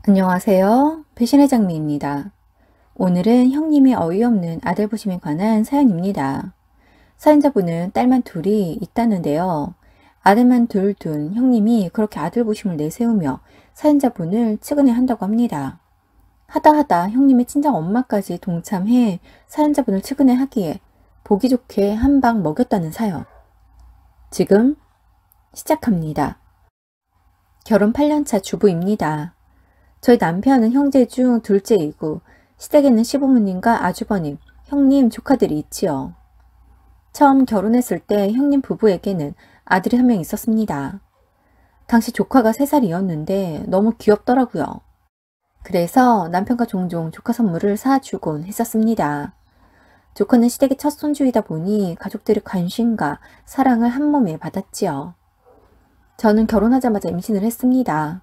안녕하세요. 배신의 장미입니다. 오늘은 형님의 어이없는 아들 부심에 관한 사연입니다. 사연자분은 딸만 둘이 있다는데요. 아들만 둘 둔 형님이 그렇게 아들 부심을 내세우며 사연자분을 측은해 한다고 합니다. 하다 형님의 친정 엄마까지 동참해 사연자분을 측은해 하기에 보기 좋게 한 방 먹였다는 사연. 지금 시작합니다. 결혼 8년차 주부입니다. 저희 남편은 형제 중 둘째이고 시댁에는 시부모님과 아주버님, 형님, 조카들이 있지요. 처음 결혼했을 때 형님 부부에게는 아들이 한 명 있었습니다. 당시 조카가 3살이었는데 너무 귀엽더라고요. 그래서 남편과 종종 조카 선물을 사주곤 했었습니다. 조카는 시댁의 첫 손주이다 보니 가족들의 관심과 사랑을 한 몸에 받았지요. 저는 결혼하자마자 임신을 했습니다.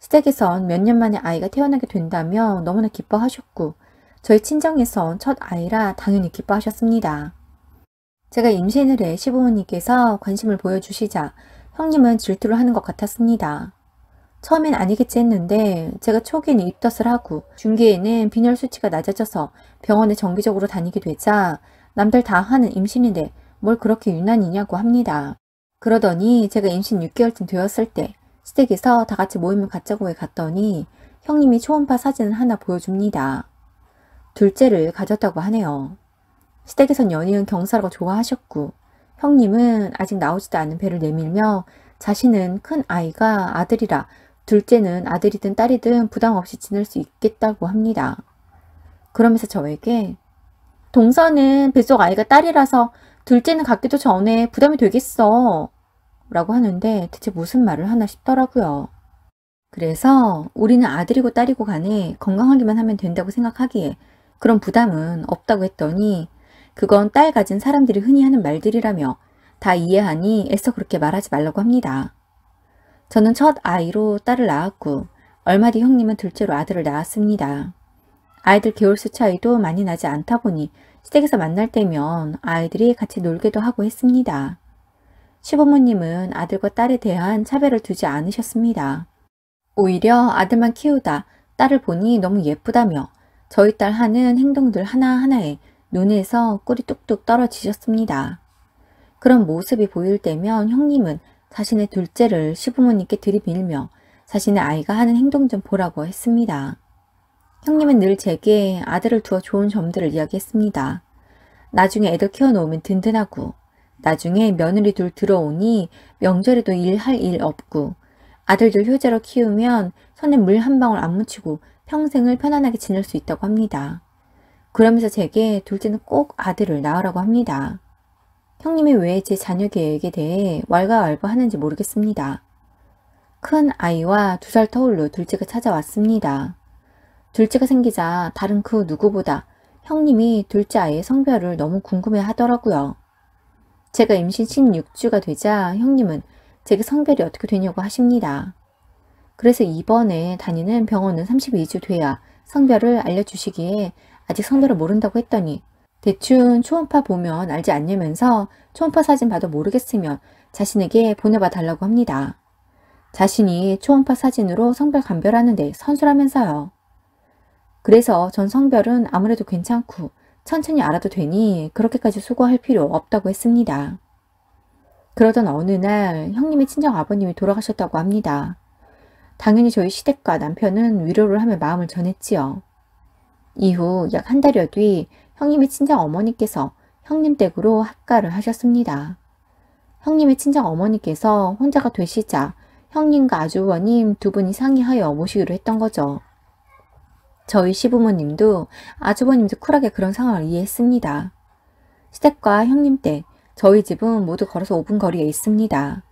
시댁에선 몇 년 만에 아이가 태어나게 된다며 너무나 기뻐하셨고 저희 친정에선 첫 아이라 당연히 기뻐하셨습니다. 제가 임신을 해 시부모님께서 관심을 보여주시자 형님은 질투를 하는 것 같았습니다. 처음엔 아니겠지 했는데 제가 초기에는 입덧을 하고 중기에는 빈혈 수치가 낮아져서 병원에 정기적으로 다니게 되자 남들 다 하는 임신인데 뭘 그렇게 유난이냐고 합니다. 그러더니 제가 임신 6개월쯤 되었을 때 시댁에서 다 같이 모임을 갖자고 해 갔더니 형님이 초음파 사진을 하나 보여줍니다. 둘째를 가졌다고 하네요. 시댁에선 연이은 경사라고 좋아하셨고 형님은 아직 나오지도 않은 배를 내밀며 자신은 큰 아이가 아들이라 둘째는 아들이든 딸이든 부담 없이 지낼 수 있겠다고 합니다. 그러면서 저에게 동서는 뱃속 아이가 딸이라서 둘째는 갖기도 전에 부담이 되겠어 라고 하는데 대체 무슨 말을 하나 싶더라고요. 그래서 우리는 아들이고 딸이고 간에 건강하기만 하면 된다고 생각하기에 그런 부담은 없다고 했더니 그건 딸 가진 사람들이 흔히 하는 말들이라며 다 이해하니 애써 그렇게 말하지 말라고 합니다. 저는 첫 아이로 딸을 낳았고 얼마 뒤 형님은 둘째로 아들을 낳았습니다. 아이들 개월수 차이도 많이 나지 않다 보니 시댁에서 만날 때면 아이들이 같이 놀기도 하고 했습니다. 시부모님은 아들과 딸에 대한 차별을 두지 않으셨습니다. 오히려 아들만 키우다 딸을 보니 너무 예쁘다며 저희 딸 하는 행동들 하나하나에 눈에서 꿀이 뚝뚝 떨어지셨습니다. 그런 모습이 보일 때면 형님은 자신의 둘째를 시부모님께 들이밀며 자신의 아이가 하는 행동 좀 보라고 했습니다. 형님은 늘 제게 아들을 두어 좋은 점들을 이야기했습니다. 나중에 애들 키워놓으면 든든하고 나중에 며느리 둘 들어오니 명절에도 일할 일 없고 아들들 효자로 키우면 손에 물 한 방울 안 묻히고 평생을 편안하게 지낼 수 있다고 합니다. 그러면서 제게 둘째는 꼭 아들을 낳으라고 합니다. 형님이 왜 제 자녀 계획에 대해 왈가왈부하는지 모르겠습니다. 큰 아이와 2살 터울로 둘째가 찾아왔습니다. 둘째가 생기자 다른 그 누구보다 형님이 둘째 아이의 성별을 너무 궁금해 하더라고요. 제가 임신 16주가 되자 형님은 제게 성별이 어떻게 되냐고 하십니다. 그래서 이번에 다니는 병원은 32주 돼야 성별을 알려주시기에 아직 성별을 모른다고 했더니 대충 초음파 보면 알지 않냐면서 초음파 사진 봐도 모르겠으면 자신에게 보내봐 달라고 합니다. 자신이 초음파 사진으로 성별 감별하는데 선수라면서요. 그래서 전 성별은 아무래도 괜찮고 천천히 알아도 되니 그렇게까지 수고할 필요 없다고 했습니다. 그러던 어느 날 형님의 친정 아버님이 돌아가셨다고 합니다. 당연히 저희 시댁과 남편은 위로를 하며 마음을 전했지요. 이후 약 한 달여 뒤 형님의 친정 어머니께서 형님 댁으로 합가를 하셨습니다. 형님의 친정 어머니께서 혼자가 되시자 형님과 아주버님 두 분이 상의하여 모시기로 했던 거죠. 저희 시부모님도 아주버님도 쿨하게 그런 상황을 이해했습니다. 시댁과 형님 댁, 저희 집은 모두 걸어서 5분 거리에 있습니다.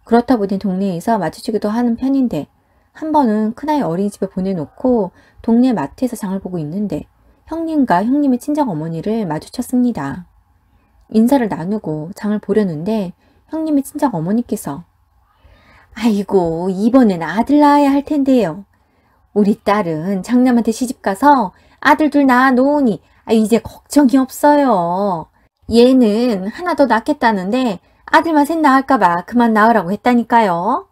그렇다 보니 동네에서 마주치기도 하는 편인데 한 번은 큰아이 어린이집에 보내놓고 동네 마트에서 장을 보고 있는데 형님과 형님의 친정어머니를 마주쳤습니다. 인사를 나누고 장을 보려는데 형님의 친정어머니께서 아이고 이번엔 아들 낳아야 할 텐데요. 우리 딸은 장남한테 시집가서 아들 둘 낳아 놓으니 이제 걱정이 없어요. 얘는 하나 더 낳겠다는데 아들만 셋 낳을까봐 그만 낳으라고 했다니까요.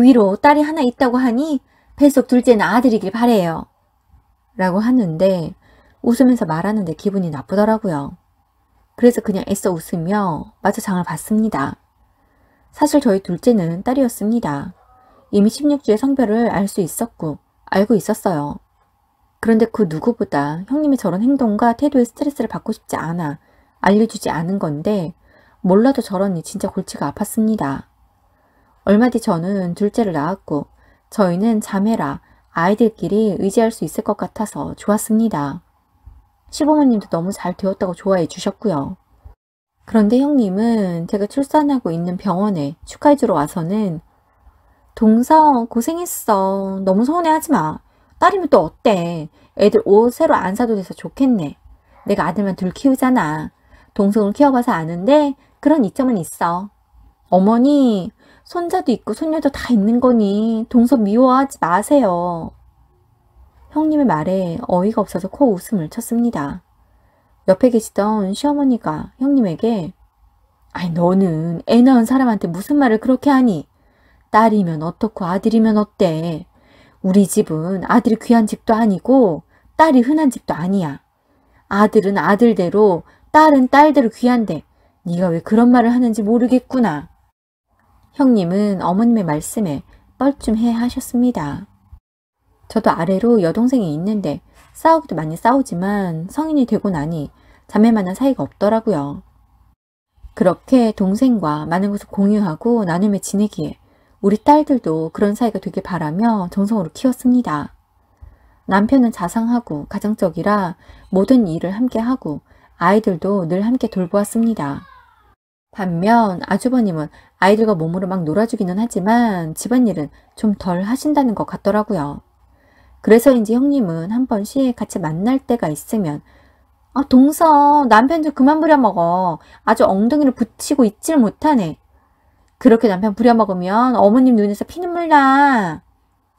위로 딸이 하나 있다고 하니 뱃속 둘째는 아들이길 바래요. 라고 하는데 웃으면서 말하는데 기분이 나쁘더라고요. 그래서 그냥 애써 웃으며 마저 장을 봤습니다. 사실 저희 둘째는 딸이었습니다. 이미 16주의 성별을 알 수 있었고 알고 있었어요. 그런데 그 누구보다 형님의 저런 행동과 태도에 스트레스를 받고 싶지 않아 알려주지 않은 건데 몰라도 저러니 진짜 골치가 아팠습니다. 얼마 뒤 저는 둘째를 낳았고 저희는 자매라 아이들끼리 의지할 수 있을 것 같아서 좋았습니다. 시부모님도 너무 잘 되었다고 좋아해 주셨고요. 그런데 형님은 제가 출산하고 있는 병원에 축하해주러 와서는 동서 고생했어. 너무 서운해하지 마. 딸이면 또 어때? 애들 옷 새로 안 사도 돼서 좋겠네. 내가 아들만 둘 키우잖아. 동성을 키워봐서 아는데 그런 이점은 있어. 어머니 손자도 있고 손녀도 다 있는 거니 동서 미워하지 마세요. 형님의 말에 어이가 없어서 코 웃음을 쳤습니다. 옆에 계시던 시어머니가 형님에게 아이 너는 애 낳은 사람한테 무슨 말을 그렇게 하니? 딸이면 어떻고 아들이면 어때? 우리 집은 아들이 귀한 집도 아니고 딸이 흔한 집도 아니야. 아들은 아들대로 딸은 딸대로 귀한데 네가 왜 그런 말을 하는지 모르겠구나. 형님은 어머님의 말씀에 뻘쭘해 하셨습니다. 저도 아래로 여동생이 있는데 싸우기도 많이 싸우지만 성인이 되고 나니 자매만한 사이가 없더라고요. 그렇게 동생과 많은 것을 공유하고 나누며 지내기에 우리 딸들도 그런 사이가 되길 바라며 정성으로 키웠습니다. 남편은 자상하고 가정적이라 모든 일을 함께 하고 아이들도 늘 함께 돌보았습니다. 반면 아주버님은 아이들과 몸으로 막 놀아주기는 하지만 집안일은 좀 덜 하신다는 것 같더라고요. 그래서인지 형님은 한 번씩 같이 만날 때가 있으면 동서 남편 좀 그만 부려먹어. 아주 엉덩이를 붙이고 있질 못하네. 그렇게 남편 부려먹으면 어머님 눈에서 피눈물 나.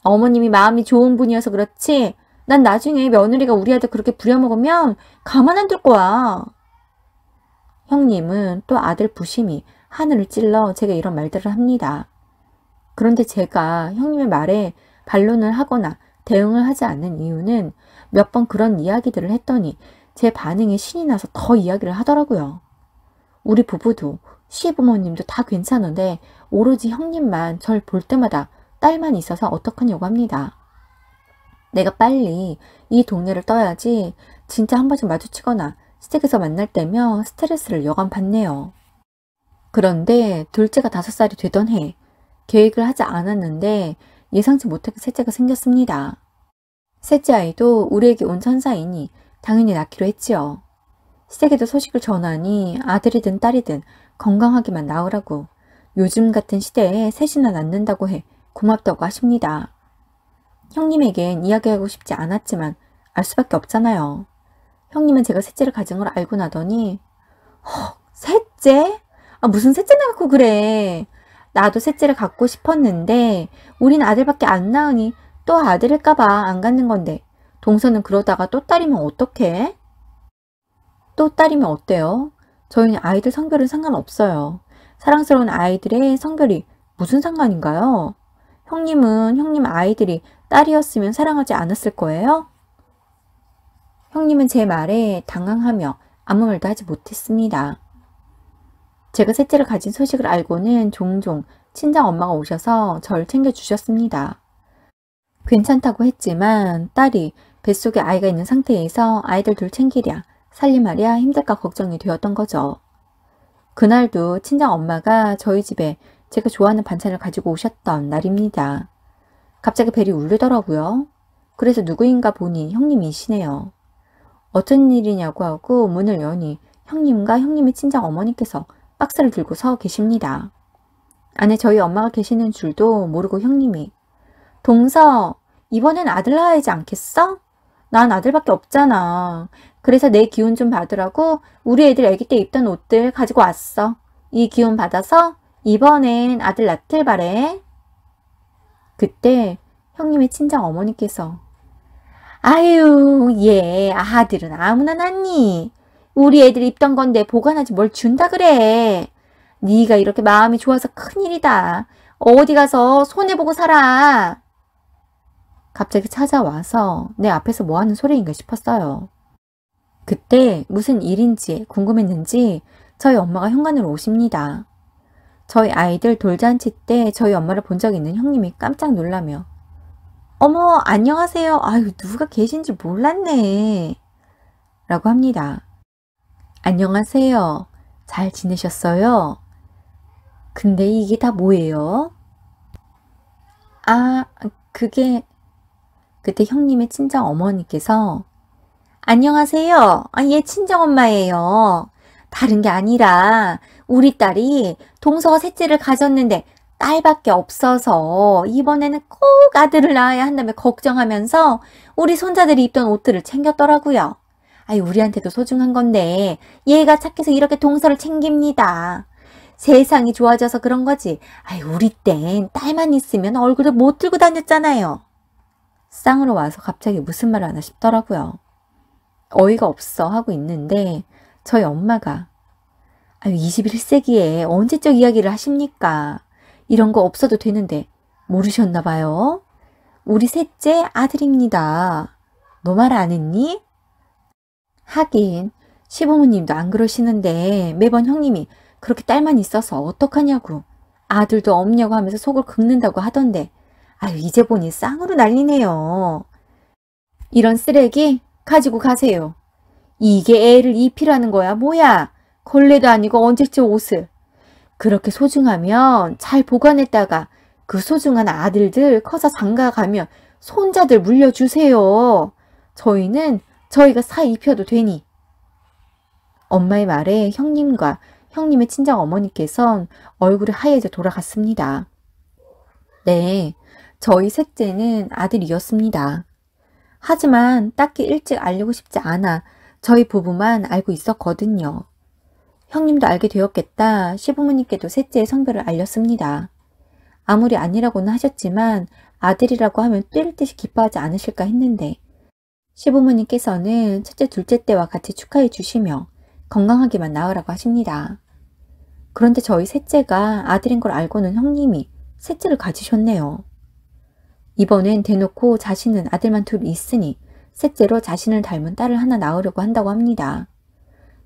어머님이 마음이 좋은 분이어서 그렇지 난 나중에 며느리가 우리 아들 그렇게 부려먹으면 가만 안 둘 거야. 형님은 또 아들 부심이 하늘을 찔러 제게 이런 말들을 합니다. 그런데 제가 형님의 말에 반론을 하거나 대응을 하지 않는 이유는 몇 번 그런 이야기들을 했더니 제 반응에 신이 나서 더 이야기를 하더라고요. 우리 부부도 시부모님도 다 괜찮은데 오로지 형님만 절 볼 때마다 딸만 있어서 어떡하냐고 합니다. 내가 빨리 이 동네를 떠야지 진짜 한 번씩 마주치거나 시댁에서 만날 때면 스트레스를 여간 받네요. 그런데 둘째가 5살이 되던 해 계획을 하지 않았는데 예상치 못하게 셋째가 생겼습니다. 셋째 아이도 우리에게 온 천사이니 당연히 낳기로 했지요. 시댁에도 소식을 전하니 아들이든 딸이든 건강하게만 낳으라고 요즘 같은 시대에 셋이나 낳는다고 해 고맙다고 하십니다. 형님에겐 이야기하고 싶지 않았지만 알 수밖에 없잖아요. 형님은 제가 셋째를 가진 걸 알고 나더니 셋째? 무슨 셋째나 갖고 그래. 나도 셋째를 갖고 싶었는데 우린 아들밖에 안 낳으니 또 아들일까봐 안 갖는 건데 동서는 그러다가 또 딸이면 어떡해? 또 딸이면 어때요? 저희는 아이들 성별은 상관없어요. 사랑스러운 아이들의 성별이 무슨 상관인가요? 형님은 형님 아이들이 딸이었으면 사랑하지 않았을 거예요? 형님은 제 말에 당황하며 아무 말도 하지 못했습니다. 제가 셋째를 가진 소식을 알고는 종종 친정 엄마가 오셔서 절 챙겨주셨습니다. 괜찮다고 했지만 딸이 뱃속에 아이가 있는 상태에서 아이들 둘 챙기랴 살림하랴 힘들까 걱정이 되었던 거죠. 그날도 친정 엄마가 저희 집에 제가 좋아하는 반찬을 가지고 오셨던 날입니다. 갑자기 벨이 울리더라고요. 그래서 누구인가 보니 형님이시네요. 어쩐 일이냐고 하고 문을 여니 형님과 형님의 친정 어머니께서 박스를 들고 서 계십니다. 안에 저희 엄마가 계시는 줄도 모르고 형님이 동서 이번엔 아들 낳아야지 않겠어? 난 아들밖에 없잖아. 그래서 내 기운 좀 받으라고 우리 애들 아기 때 입던 옷들 가지고 왔어. 이 기운 받아서 이번엔 아들 낳길 바래. 그때 형님의 친정 어머니께서 아유 얘 아들은 아무나 낳니? 우리 애들 입던 건데 보관하지 뭘 준다 그래. 네가 이렇게 마음이 좋아서 큰일이다. 어디 가서 손해보고 살아. 갑자기 찾아와서 내 앞에서 뭐 하는 소리인가 싶었어요. 그때 무슨 일인지 궁금했는지 저희 엄마가 현관으로 오십니다. 저희 아이들 돌잔치 때 저희 엄마를 본 적 있는 형님이 깜짝 놀라며 어머, 안녕하세요. 아유, 누가 계신지 몰랐네. 라고 합니다. 안녕하세요. 잘 지내셨어요? 근데 이게 다 뭐예요? 아, 그게 그때 형님의 친정 어머니께서 안녕하세요. 얘 친정엄마예요. 다른 게 아니라 우리 딸이 동서가 셋째를 가졌는데 딸밖에 없어서 이번에는 꼭 아들을 낳아야 한다며 걱정하면서 우리 손자들이 입던 옷들을 챙겼더라고요. 우리한테도 소중한 건데 얘가 착해서 이렇게 동서를 챙깁니다. 세상이 좋아져서 그런 거지. 우리 땐 딸만 있으면 얼굴을 못 들고 다녔잖아요. 쌍으로 와서 갑자기 무슨 말을 하나 싶더라고요. 어이가 없어 하고 있는데 저희 엄마가 21세기에 언제적 이야기를 하십니까? 이런 거 없어도 되는데 모르셨나 봐요. 우리 셋째 아들입니다. 너 말 안 했니? 하긴 시부모님도 안 그러시는데 매번 형님이 그렇게 딸만 있어서 어떡하냐고 아들도 없냐고 하면서 속을 긁는다고 하던데 이제 보니 쌍으로 난리네요. 이런 쓰레기 가지고 가세요. 이게 애를 입히라는 거야 뭐야. 걸레도 아니고 언제쯤 옷을. 그렇게 소중하면 잘 보관했다가 그 소중한 아들들 커서 장가가면 손자들 물려주세요. 저희는 저희가 사 입혀도 되니. 엄마의 말에 형님과 형님의 친정 어머니께선 얼굴이 하얘져 돌아갔습니다. 네, 저희 셋째는 아들이었습니다. 하지만 딱히 일찍 알리고 싶지 않아 저희 부부만 알고 있었거든요. 형님도 알게 되었겠다 시부모님께도 셋째의 성별을 알렸습니다. 아무리 아니라고는 하셨지만 아들이라고 하면 뛸 듯이 기뻐하지 않으실까 했는데 시부모님께서는 첫째, 둘째 때와 같이 축하해 주시며 건강하게만 낳으라고 하십니다. 그런데 저희 셋째가 아들인 걸 알고는 형님이 셋째를 가지셨네요. 이번엔 대놓고 자신은 아들만 둘 있으니 셋째로 자신을 닮은 딸을 하나 낳으려고 한다고 합니다.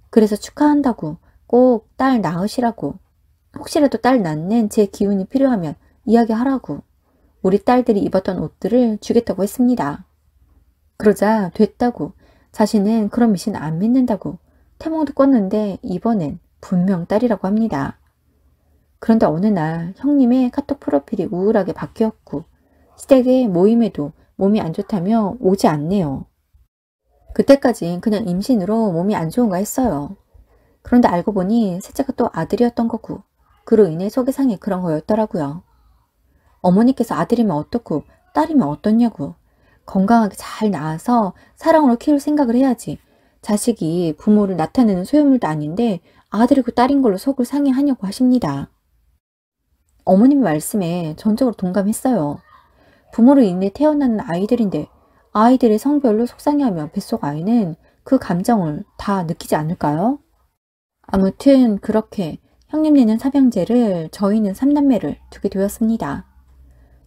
그래서 축하한다고 꼭 딸 낳으시라고 혹시라도 딸 낳는 제 기운이 필요하면 이야기하라고 우리 딸들이 입었던 옷들을 주겠다고 했습니다. 그러자 됐다고 자신은 그런 미신 안 믿는다고 태몽도 꿨는데 이번엔 분명 딸이라고 합니다. 그런데 어느 날 형님의 카톡 프로필이 우울하게 바뀌었고 시댁의 모임에도 몸이 안 좋다며 오지 않네요. 그때까진 그냥 임신으로 몸이 안 좋은가 했어요. 그런데 알고 보니 셋째가 또 아들이었던 거고 그로 인해 소개상에 그런 거였더라고요. 어머니께서 아들이면 어떻고 딸이면 어떻냐고 건강하게 잘 낳아서 사랑으로 키울 생각을 해야지 자식이 부모를 나타내는 소유물도 아닌데 아들이고 딸인 걸로 속을 상해하냐고 하십니다. 어머님의 말씀에 전적으로 동감했어요. 부모로 인해 태어나는 아이들인데 아이들의 성별로 속상해하면 뱃속 아이는 그 감정을 다 느끼지 않을까요? 아무튼 그렇게 형님네는 삼형제를 저희는 삼남매를 두게 되었습니다.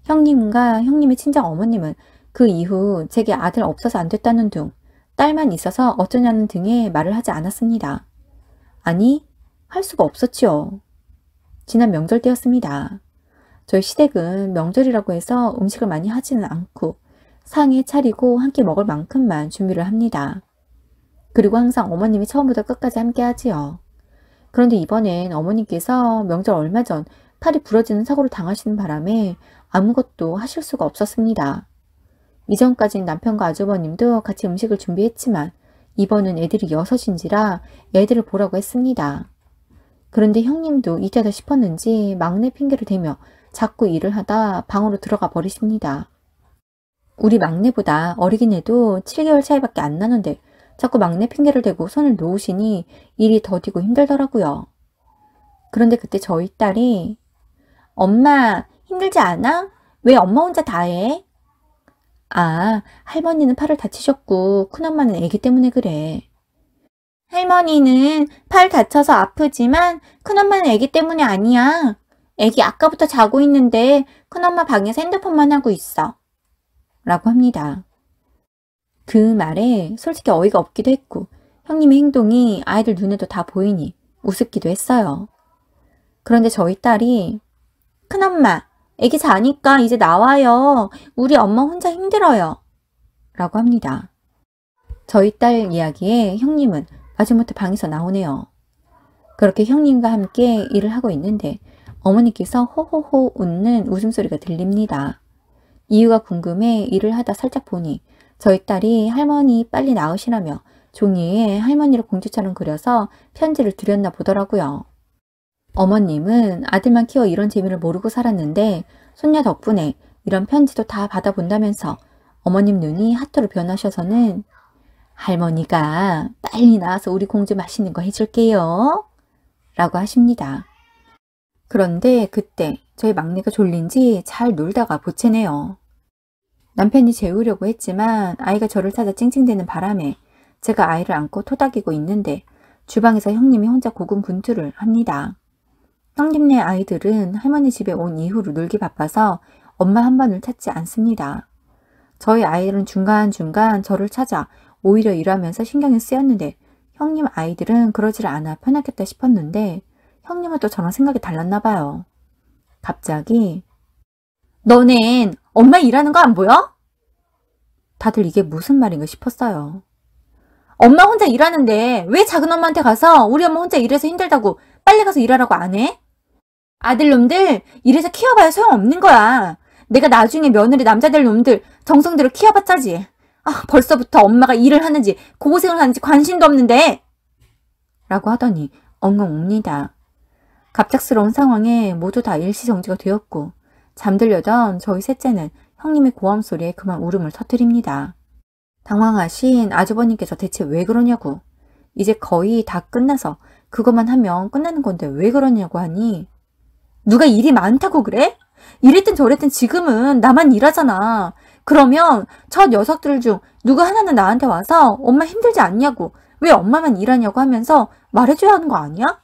형님과 형님의 친정 어머님은 그 이후 제게 아들 없어서 안 됐다는 둥 딸만 있어서 어쩌냐는 등의 말을 하지 않았습니다. 아니 할 수가 없었지요. 지난 명절 때였습니다. 저희 시댁은 명절이라고 해서 음식을 많이 하지는 않고 상에 차리고 한 끼 먹을 만큼만 준비를 합니다. 그리고 항상 어머님이 처음부터 끝까지 함께 하지요. 그런데 이번엔 어머님께서 명절 얼마 전 팔이 부러지는 사고를 당하시는 바람에 아무것도 하실 수가 없었습니다. 이전까진 남편과 아주버님도 같이 음식을 준비했지만 이번은 애들이 6인지라 애들을 보라고 했습니다. 그런데 형님도 이때다 싶었는지 막내 핑계를 대며 자꾸 일을 하다 방으로 들어가 버리십니다. 우리 막내보다 어리긴 해도 7개월 차이밖에 안 나는데 자꾸 막내 핑계를 대고 손을 놓으시니 일이 더디고 힘들더라고요. 그런데 그때 저희 딸이 엄마 힘들지 않아? 왜 엄마 혼자 다 해? 아, 할머니는 팔을 다치셨고 큰엄마는 아기 때문에 그래. 할머니는 팔 다쳐서 아프지만 큰엄마는 아기 때문에 아니야. 아기 아까부터 자고 있는데 큰엄마 방에서 핸드폰만 하고 있어. 라고 합니다. 그 말에 솔직히 어이가 없기도 했고 형님의 행동이 아이들 눈에도 다 보이니 우습기도 했어요. 그런데 저희 딸이 큰엄마, 애기 자니까 이제 나와요. 우리 엄마 혼자 힘들어요. 라고 합니다. 저희 딸 이야기에 형님은 마지못해 방에서 나오네요. 그렇게 형님과 함께 일을 하고 있는데 어머니께서 호호호 웃는 웃음소리가 들립니다. 이유가 궁금해 일을 하다 살짝 보니 저희 딸이 할머니 빨리 나으시라며 종이에 할머니를 공주처럼 그려서 편지를 드렸나 보더라고요. 어머님은 아들만 키워 이런 재미를 모르고 살았는데 손녀 덕분에 이런 편지도 다 받아본다면서 어머님 눈이 하트로 변하셔서는 할머니가 빨리 나와서 우리 공주 맛있는 거 해줄게요. 라고 하십니다. 그런데 그때 저희 막내가 졸린지 잘 놀다가 보채네요. 남편이 재우려고 했지만 아이가 저를 찾아 찡찡대는 바람에 제가 아이를 안고 토닥이고 있는데 주방에서 형님이 혼자 고군분투를 합니다. 형님네 아이들은 할머니 집에 온 이후로 놀기 바빠서 엄마 한 번을 찾지 않습니다. 저희 아이들은 중간중간 저를 찾아 오히려 일하면서 신경이 쓰였는데 형님 아이들은 그러지를 않아 편하겠다 싶었는데 형님은 또 저랑 생각이 달랐나 봐요. 갑자기 너넨 엄마 일하는 거 안 보여? 다들 이게 무슨 말인가 싶었어요. 엄마 혼자 일하는데 왜 작은 엄마한테 가서 우리 엄마 혼자 일해서 힘들다고 빨리 가서 일하라고 안 해? 아들놈들 일해서 키워봐야 소용없는 거야. 내가 나중에 며느리 남자들 놈들 정성대로 키워봤자지. 벌써부터 엄마가 일을 하는지 고생을 하는지 관심도 없는데 라고 하더니 엉엉 웁니다. 갑작스러운 상황에 모두 다 일시정지가 되었고 잠들려던 저희 셋째는 형님의 고함 소리에 그만 울음을 터뜨립니다. 당황하신 아주버님께서 대체 왜 그러냐고 이제 거의 다 끝나서 그것만 하면 끝나는 건데 왜 그러냐고 하니 누가 일이 많다고 그래? 이랬든 저랬든 지금은 나만 일하잖아. 그러면 저 녀석들 중 누구 하나는 나한테 와서 엄마 힘들지 않냐고 왜 엄마만 일하냐고 하면서 말해줘야 하는 거 아니야?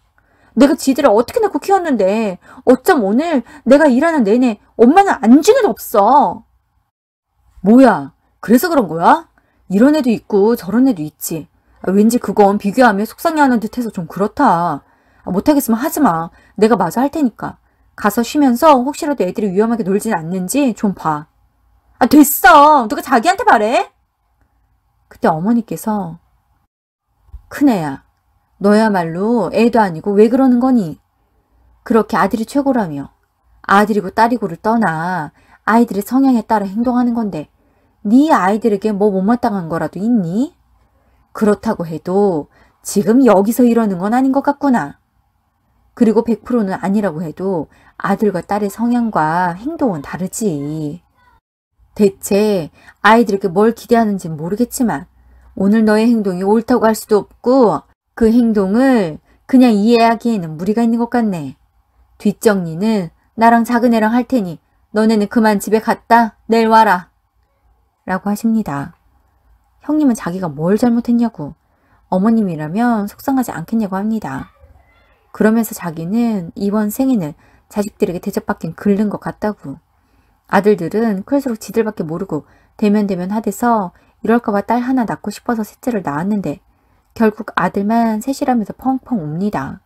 내가 지들을 어떻게 낳고 키웠는데 어쩜 오늘 내가 일하는 내내 엄마는 안중에도 없어. 뭐야 그래서 그런 거야? 이런 애도 있고 저런 애도 있지. 왠지 그건 비교하며 속상해하는 듯해서 좀 그렇다. 못하겠으면 하지마. 내가 마저 할 테니까. 가서 쉬면서 혹시라도 애들이 위험하게 놀진 않는지 좀 봐. 됐어. 누가 자기한테 말해? 그때 어머니께서 큰애야. 너야말로 애도 아니고 왜 그러는 거니? 그렇게 아들이 최고라며 아들이고 딸이고를 떠나 아이들의 성향에 따라 행동하는 건데 네 아이들에게 뭐 못마땅한 거라도 있니? 그렇다고 해도 지금 여기서 이러는 건 아닌 것 같구나. 그리고 100%는 아니라고 해도 아들과 딸의 성향과 행동은 다르지. 대체 아이들에게 뭘 기대하는지는 모르겠지만 오늘 너의 행동이 옳다고 할 수도 없고 그 행동을 그냥 이해하기에는 무리가 있는 것 같네. 뒷정리는 나랑 작은 애랑 할 테니 너네는 그만 집에 갔다 내일 와라. 라고 하십니다. 형님은 자기가 뭘 잘못했냐고 어머님이라면 속상하지 않겠냐고 합니다. 그러면서 자기는 이번 생에는 자식들에게 대접받긴 글른 것 같다고. 아들들은 클수록 지들밖에 모르고 대면대면 하대서 이럴까봐 딸 하나 낳고 싶어서 셋째를 낳았는데 결국 아들만 셋이라면서 펑펑 웁니다.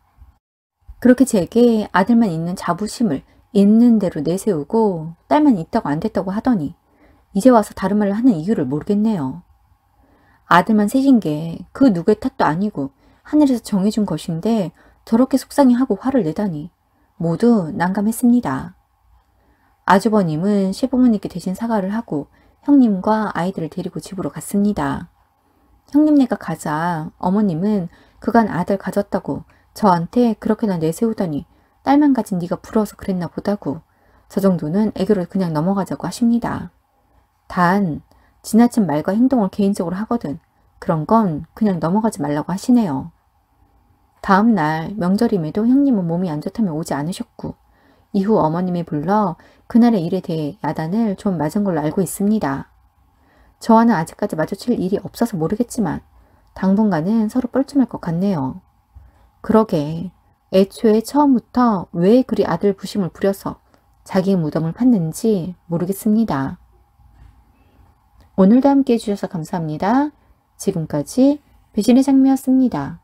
그렇게 제게 아들만 있는 자부심을 있는 대로 내세우고 딸만 있다고 안 됐다고 하더니 이제 와서 다른 말을 하는 이유를 모르겠네요. 아들만 셋인 게 그 누구의 탓도 아니고 하늘에서 정해준 것인데 저렇게 속상해하고 화를 내다니 모두 난감했습니다. 아주버님은 시부모님께 대신 사과를 하고 형님과 아이들을 데리고 집으로 갔습니다. 형님네가 가자 어머님은 그간 아들 가졌다고 저한테 그렇게나 내세우더니 딸만 가진 네가 부러워서 그랬나 보다고 저 정도는 애교를 그냥 넘어가자고 하십니다. 단 지나친 말과 행동을 개인적으로 하거든 그런 건 그냥 넘어가지 말라고 하시네요. 다음 날 명절임에도 형님은 몸이 안 좋다며 오지 않으셨고 이후 어머님이 불러 그날의 일에 대해 야단을 좀 맞은 걸로 알고 있습니다. 저와는 아직까지 마주칠 일이 없어서 모르겠지만 당분간은 서로 뻘쭘할 것 같네요. 그러게 애초에 처음부터 왜 그리 아들 부심을 부려서 자기의 무덤을 팠는지 모르겠습니다. 오늘도 함께 해주셔서 감사합니다. 지금까지 배신의 장미였습니다.